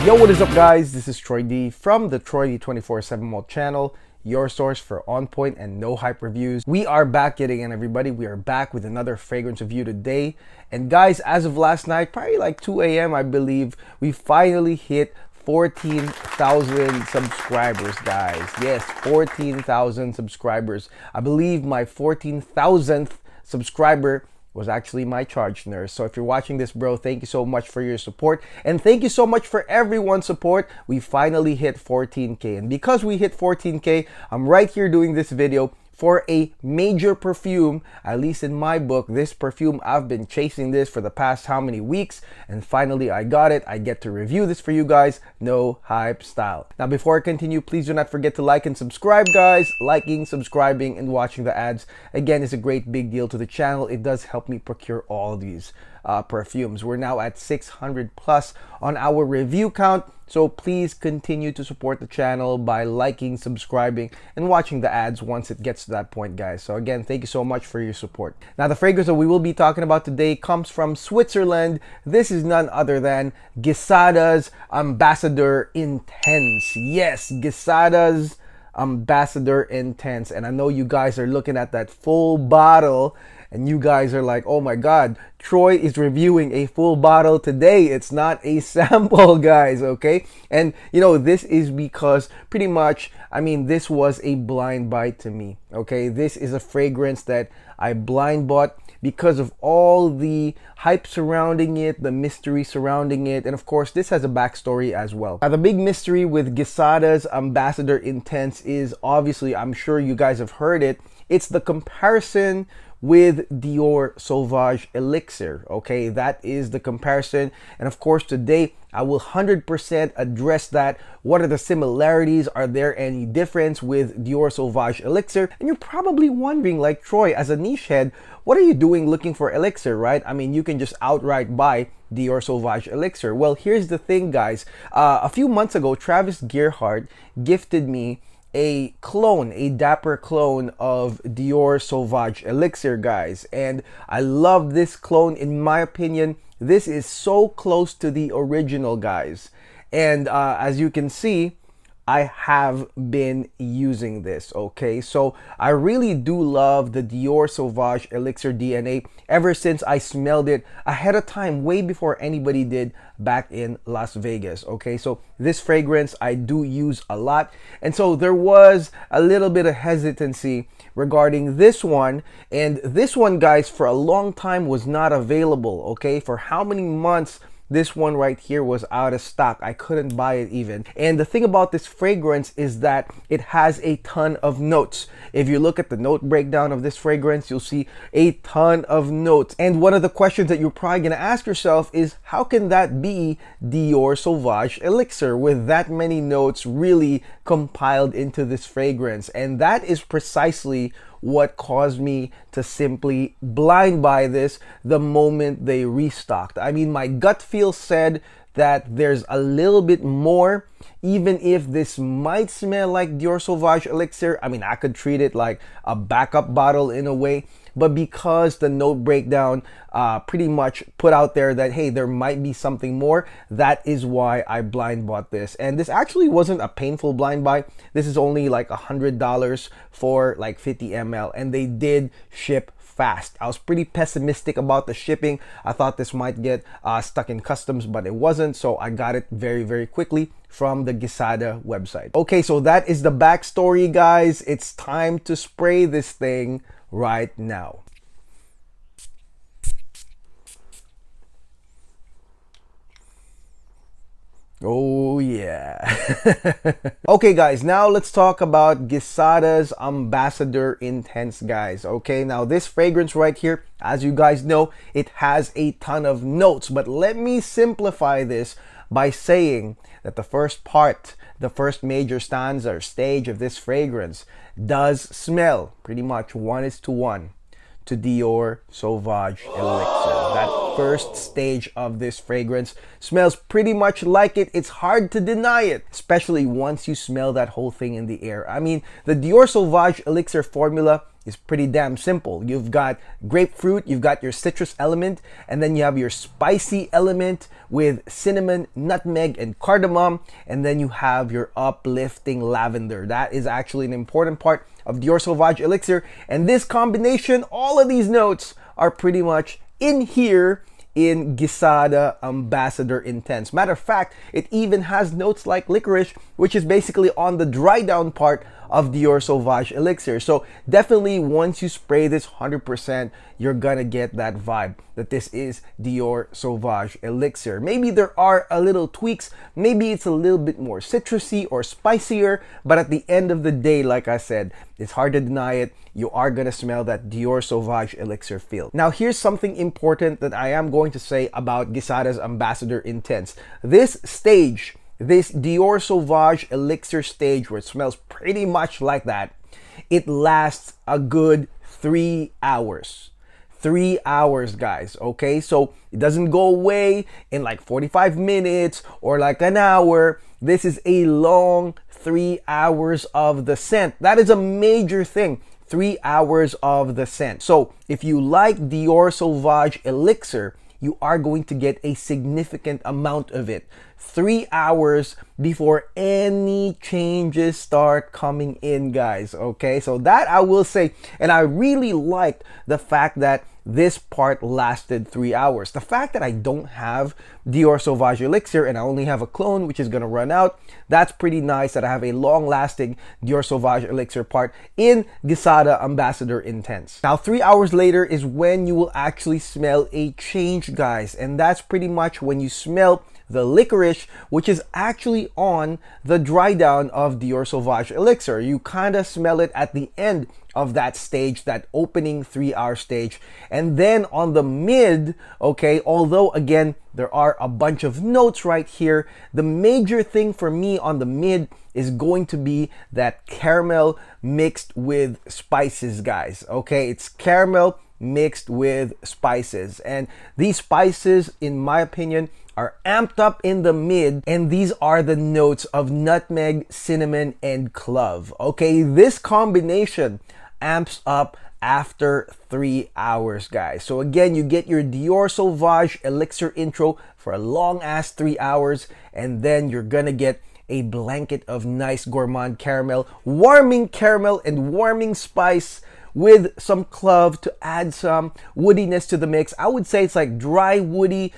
Yo, what is up guys? This is Troy D from the Troy D 24/7 Mall channel, your source for on point and no hype reviews. We are back yet again, everybody. We are back with another fragrance review today. And guys, as of last night, probably like 2 a.m. I believe, we finally hit 14,000 subscribers, guys. Yes, 14,000 subscribers. I believe my 14,000th subscriber was actually my charge nurse. So if you're watching this, bro, thank you so much for your support. And thank you so much for everyone's support. We finally hit 14K. And because we hit 14K, I'm right here doing this video for a major perfume. At least in my book, this perfume, I've been chasing this for the past how many weeks, and finally I got it. I get to review this for you guys, no hype style. Now before I continue, please do not forget to like and subscribe, guys. Liking, subscribing, and watching the ads, again, is a great big deal to the channel. It does help me procure all these perfumes. We're now at 600 plus on our review count, so please continue to support the channel by liking, subscribing, and watching the ads once it gets to that point, guys. So again, thank you so much for your support. Now the fragrance that we will be talking about today comes from Switzerland. This is none other than Gisada's Ambassador Intense. Yes, Gisada's Ambassador Intense. And I know you guys are looking at that full bottle and you guys are like, oh my god, Troy is reviewing a full bottle today. It's not a sample, guys, okay? And you know, this is because pretty much, I mean, this was a blind buy to me, okay? This is a fragrance that I blind bought because of all the hype surrounding it, the mystery surrounding it, and of course, this has a backstory as well. Now, the big mystery with Gisada's Ambassador Intense is obviously, I'm sure you guys have heard it, it's the comparison with Dior Sauvage Elixir, okay? That is the comparison, and of course today I will 100% address that. What are the similarities? Are there any difference with Dior Sauvage Elixir? And you're probably wondering, like, Troy, as a niche head, what are you doing looking for Elixir, right? I mean, you can just outright buy Dior Sauvage Elixir. Well, here's the thing, guys. A few months ago, Travis Gerhardt gifted me a clone, a dapper clone of Dior Sauvage Elixir, guys, and I love this clone. In my opinion, this is so close to the original, guys, and as you can see, I have been using this, okay? So I really do love the Dior Sauvage Elixir DNA ever since I smelled it ahead of time, way before anybody did back in Las Vegas, okay? So this fragrance I do use a lot, and so there was a little bit of hesitancy regarding this one, and this one, guys, for a long time was not available, okay? For how many months this one right here was out of stock. I couldn't buy it even. And the thing about this fragrance is that it has a ton of notes. If you look at the note breakdown of this fragrance, you'll see a ton of notes. And one of the questions that you're probably gonna ask yourself is, how can that be Dior Sauvage Elixir with that many notes really compiled into this fragrance? And that is precisely what caused me to simply blind buy this the moment they restocked. I mean, my gut feel said that there's a little bit more, even if this might smell like Dior Sauvage Elixir. I mean, I could treat it like a backup bottle in a way, but because the note breakdown pretty much put out there that, hey, there might be something more, that is why I blind bought this. And this actually wasn't a painful blind buy. This is only like $100 for like 50 ml, and they did ship fast. I was pretty pessimistic about the shipping. I thought this might get stuck in customs, but it wasn't, so I got it very, very quickly from the Gisada website. Okay, so that is the backstory, guys. It's time to spray this thing right now. Oh yeah. Okay guys, now let's talk about Gisada's Ambassador Intense, guys. Okay, now this fragrance right here, as you guys know, it has a ton of notes, but let me simplify this by saying that the first part, the first major stanza or stage of this fragrance does smell pretty much 1:1 to Dior Sauvage Elixir. That first stage of this fragrance smells pretty much like it. It's hard to deny it, especially once you smell that whole thing in the air. I mean, the Dior Sauvage Elixir formula is pretty damn simple. You've got grapefruit, you've got your citrus element, and then you have your spicy element with cinnamon, nutmeg, and cardamom, and then you have your uplifting lavender. That is actually an important part of Dior Sauvage Elixir, and this combination, all of these notes are pretty much in here in Gisada Ambassador Intense. Matter of fact, it even has notes like licorice, which is basically on the dry down part of Dior Sauvage Elixir. So definitely once you spray this 100%, you're gonna get that vibe that this is Dior Sauvage Elixir. Maybe there are a little tweaks, maybe it's a little bit more citrusy or spicier, but at the end of the day, like I said, it's hard to deny it, you are gonna smell that Dior Sauvage Elixir feel. Now here's something important that I am going to say about Gisada's Ambassador Intense. This stage, this Dior Sauvage Elixir stage, where it smells pretty much like that, it lasts a good 3 hours. 3 hours, guys, okay? So it doesn't go away in like 45 minutes or like an hour. This is a long 3 hours of the scent. That is a major thing. 3 hours of the scent. So if you like Dior Sauvage Elixir, you are going to get a significant amount of it. 3 hours before any changes start coming in, guys, okay? So that I will say, and I really liked the fact that this part lasted 3 hours. The fact that I don't have Dior Sauvage Elixir and I only have a clone which is gonna run out, that's pretty nice that I have a long-lasting Dior Sauvage Elixir part in Gisada Ambassador Intense. Now 3 hours later is when you will actually smell a change, guys, and that's pretty much when you smell the licorice, which is actually on the dry down of Dior Sauvage Elixir. You kind of smell it at the end of that stage, that opening 3 hour stage. And then on the mid, okay, although again, there are a bunch of notes right here, the major thing for me on the mid is going to be that caramel mixed with spices, guys, okay? It's caramel mixed with spices, and these spices, in my opinion, are amped up in the mid, and these are the notes of nutmeg, cinnamon, and clove. Okay, this combination amps up after 3 hours, guys. So again, you get your Dior Sauvage Elixir intro for a long ass 3 hours, and then you're gonna get a blanket of nice gourmand caramel, and warming spice with some clove to add some woodiness to the mix. I would say it's like dry woody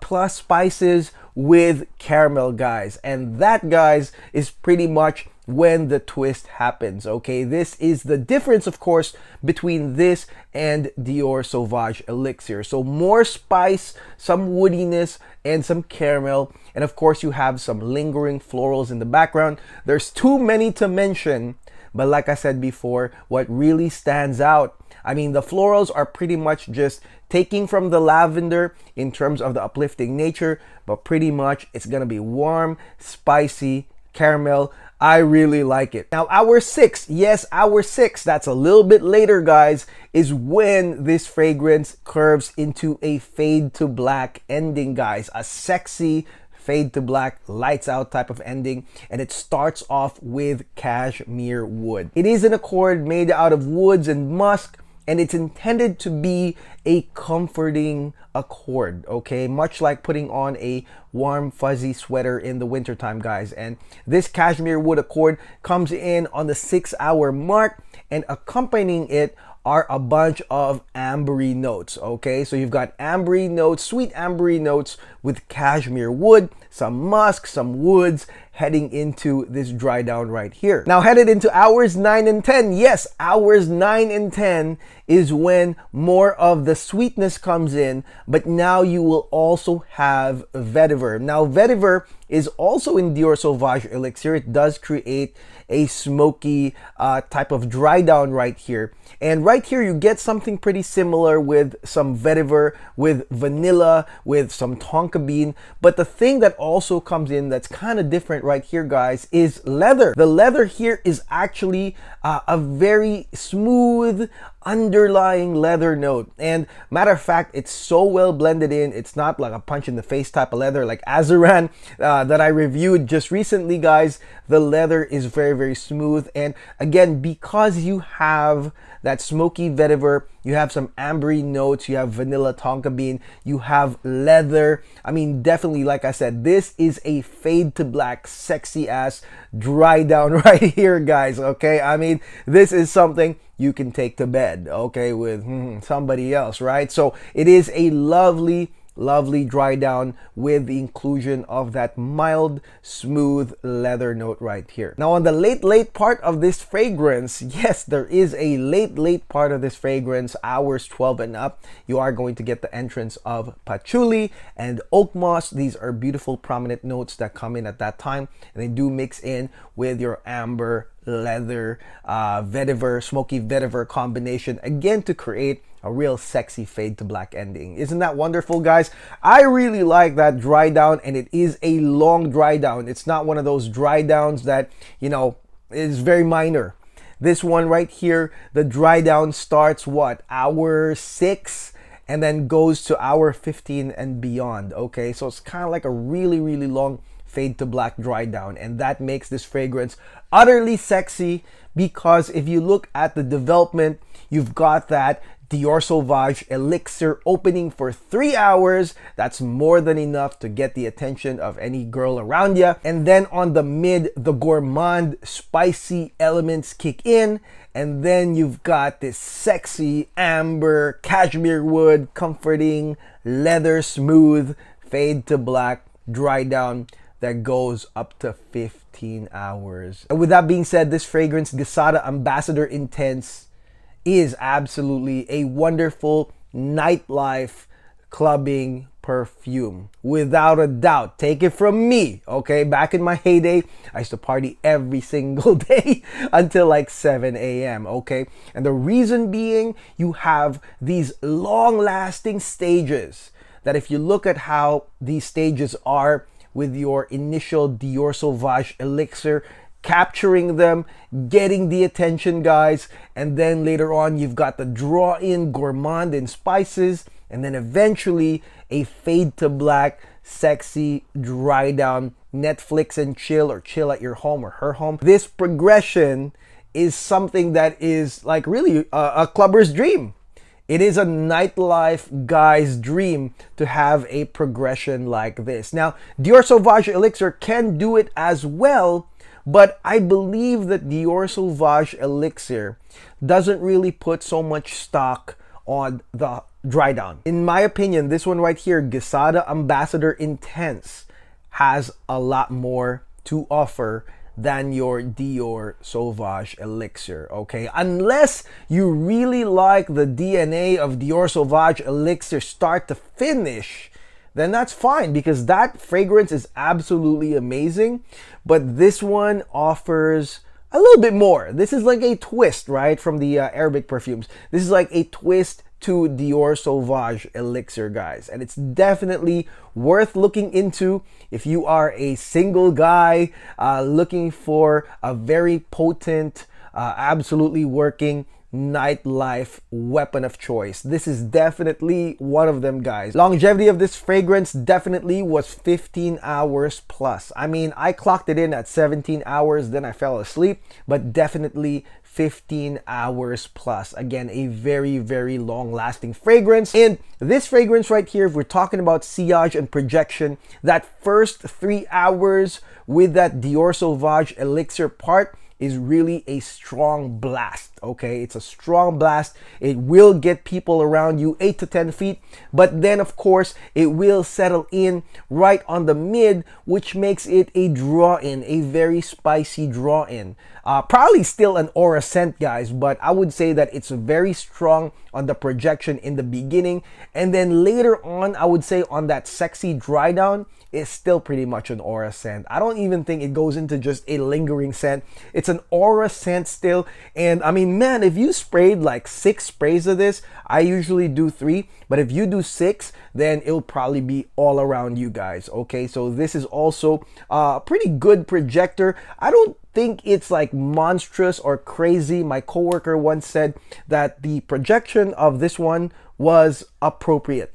plus spices with caramel, guys. And that, guys, is pretty much when the twist happens, okay? This is the difference, of course, between this and Dior Sauvage Elixir. So more spice, some woodiness, and some caramel. And of course, you have some lingering florals in the background. There's too many to mention, but like I said before, what really stands out, I mean, the florals are pretty much just taking from the lavender in terms of the uplifting nature, but pretty much it's gonna be warm, spicy, caramel. I really like it. Now, hour 6, yes, hour 6, that's a little bit later, guys, is when this fragrance curves into a fade to black ending, guys. A sexy fade to black, lights out type of ending, and it starts off with cashmere wood. It is an accord made out of woods and musk, and it's intended to be a comforting accord, okay? Much like putting on a warm fuzzy sweater in the wintertime, guys. And this cashmere wood accord comes in on the 6 hour mark, and accompanying it are a bunch of ambery notes, okay? So you've got ambery notes, sweet ambery notes with cashmere wood, some musk, some woods, heading into this dry down right here. Now headed into hours 9 and 10, yes, hours 9 and 10 is when more of the sweetness comes in, but now you will also have vetiver. Now vetiver is also in Dior Sauvage Elixir. It does create a smoky type of dry down right here. And right here you get something pretty similar with some vetiver, with vanilla, with some tonka bean. But the thing that also comes in that's kind of different right here, guys, is leather. The leather here is actually a very smooth, underlying leather note. And matter of fact, it's so well blended in. It's not like a punch in the face type of leather like Azuran that I reviewed just recently, guys. The leather is very, very smooth. And again, because you have that smoky vetiver, you have some ambery notes, you have vanilla tonka bean, you have leather. I mean, definitely, like I said, this is a fade to black, sexy ass dry down right here, guys. Okay, I mean, this is something you can take to bed, okay, with somebody else, right? So it is a lovely dry down with the inclusion of that mild, smooth leather note right here. Now on the late part of this fragrance, yes, there is a late part of this fragrance, hours 12 and up. You are going to get the entrance of patchouli and oak moss. These are beautiful prominent notes that come in at that time, and they do mix in with your amber, leather, vetiver, smoky vetiver combination, again to create a real sexy fade to black ending. Isn't that wonderful, guys? I really like that dry down, and it is a long dry down. It's not one of those dry downs that, you know, is very minor. This one right here, the dry down starts what, hour 6 and then goes to hour 15 and beyond. Okay, so it's kind of like a really long fade to black dry down, and that makes this fragrance utterly sexy, because if you look at the development, you've got that Dior Sauvage Elixir opening for 3 hours. That's more than enough to get the attention of any girl around you. And then on the mid, the gourmand spicy elements kick in, and then you've got this sexy amber cashmere wood comforting leather smooth fade to black dry down that goes up to 15 hours. And with that being said, this fragrance, Gisada Ambassador Intense, is absolutely a wonderful nightlife clubbing perfume. Without a doubt. Take it from me, okay? Back in my heyday, I used to party every single day until like 7 a.m., okay? And the reason being, you have these long-lasting stages that if you look at how these stages are with your initial Dior Sauvage Elixir, capturing them, getting the attention, guys, and then later on you've got the draw-in gourmand and spices, and then eventually a fade to black, sexy, dry down, Netflix and chill, or chill at your home or her home. This progression is something that is like really a clubber's dream. It is a nightlife guy's dream to have a progression like this. Now, Dior Sauvage Elixir can do it as well, but I believe that Dior Sauvage Elixir doesn't really put so much stock on the dry down. In my opinion, this one right here, Gisada Ambassador Intense, has a lot more to offer than your Dior Sauvage Elixir, okay? Unless you really like the DNA of Dior Sauvage Elixir start to finish, then that's fine, because that fragrance is absolutely amazing. But this one offers a little bit more. This is like a twist, right, from the Arabic perfumes. This is like a twist to Dior Sauvage Elixir, guys, and it's definitely worth looking into if you are a single guy looking for a very potent, absolutely working nightlife weapon of choice. This is definitely one of them, guys. Longevity of this fragrance definitely was 15 hours plus. I mean, I clocked it in at 17 hours, then I fell asleep, but definitely 15 hours plus. Again, a very long lasting fragrance. And this fragrance right here, if we're talking about sillage and projection, that first 3 hours with that Dior Sauvage Elixir part is really a strong blast, okay? It's a strong blast. It will get people around you 8 to 10 feet, but then of course it will settle in right on the mid, which makes it a draw-in, a very spicy draw-in. Probably still an aura scent, guys, but I would say that it's very strong on the projection in the beginning, and then later on, I would say on that sexy dry down, it's still pretty much an aura scent. I don't even think it goes into just a lingering scent. It's It's an aura scent still. And I mean, man, if you sprayed like 6 sprays of this, I usually do 3, but if you do 6, then it'll probably be all around you guys. Okay, so this is also a pretty good projector. I don't think it's like monstrous or crazy. My coworker once said that the projection of this one was appropriate.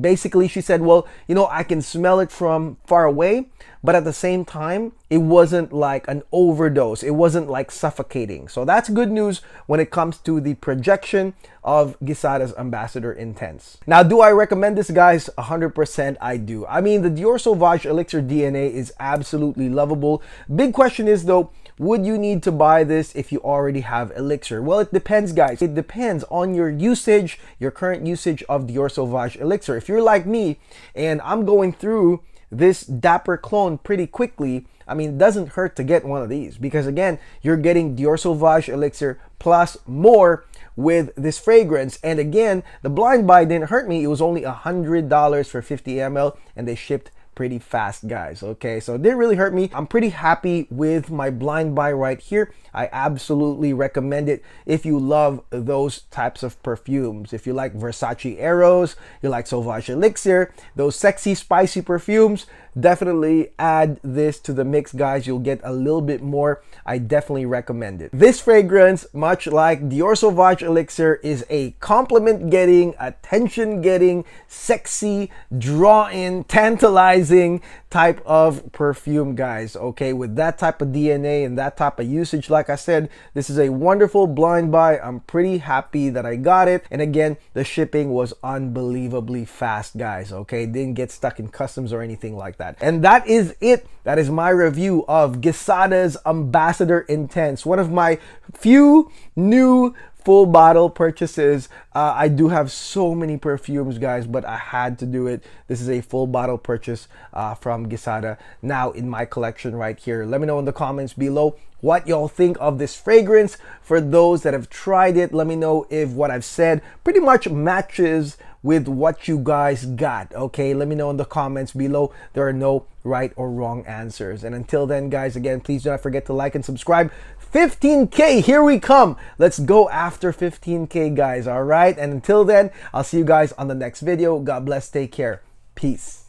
Basically, she said, well, you know, I can smell it from far away, but at the same time, it wasn't like an overdose. It wasn't like suffocating. So that's good news when it comes to the projection of Gisada's Ambassador Intense. Now, do I recommend this, guys? 100% I do. I mean, the Dior Sauvage Elixir DNA is absolutely lovable. Big question is though, would you need to buy this if you already have Elixir? Well, it depends, guys. It depends on your usage, your current usage of Dior Sauvage Elixir. If you're like me and I'm going through this Dapper clone pretty quickly, I mean, it doesn't hurt to get one of these because again, you're getting Dior Sauvage Elixir plus more with this fragrance. And again, the blind buy didn't hurt me. It was only $100 for 50 ml and they shipped pretty fast, guys. Okay, so it didn't really hurt me. I'm pretty happy with my blind buy right here. I absolutely recommend it if you love those types of perfumes. If you like Versace Eros, you like Sauvage Elixir, those sexy spicy perfumes, definitely add this to the mix, guys. You'll get a little bit more. I definitely recommend it. This fragrance, much like Dior Sauvage Elixir, is a compliment getting, attention getting, sexy, draw in, tantalizing type of perfume, guys. Okay, with that type of DNA and that type of usage, like I said, this is a wonderful blind buy. I'm pretty happy that I got it. And again, the shipping was unbelievably fast, guys. Okay, didn't get stuck in customs or anything like that. And that is it. That is my review of Gisada's Ambassador Intense, one of my few new full bottle purchases. I do have so many perfumes, guys, but I had to do it. This is a full bottle purchase from Gisada now in my collection right here. Let me know in the comments below what y'all think of this fragrance. For those that have tried it, let me know if what I've said pretty much matches with what you guys got. Okay, let me know in the comments below. There are no right or wrong answers. And until then, guys, again, please do not forget to like and subscribe. 15K, here we come. Let's go after 15K, guys. All right, and until then, I'll see you guys on the next video. God bless, take care, peace.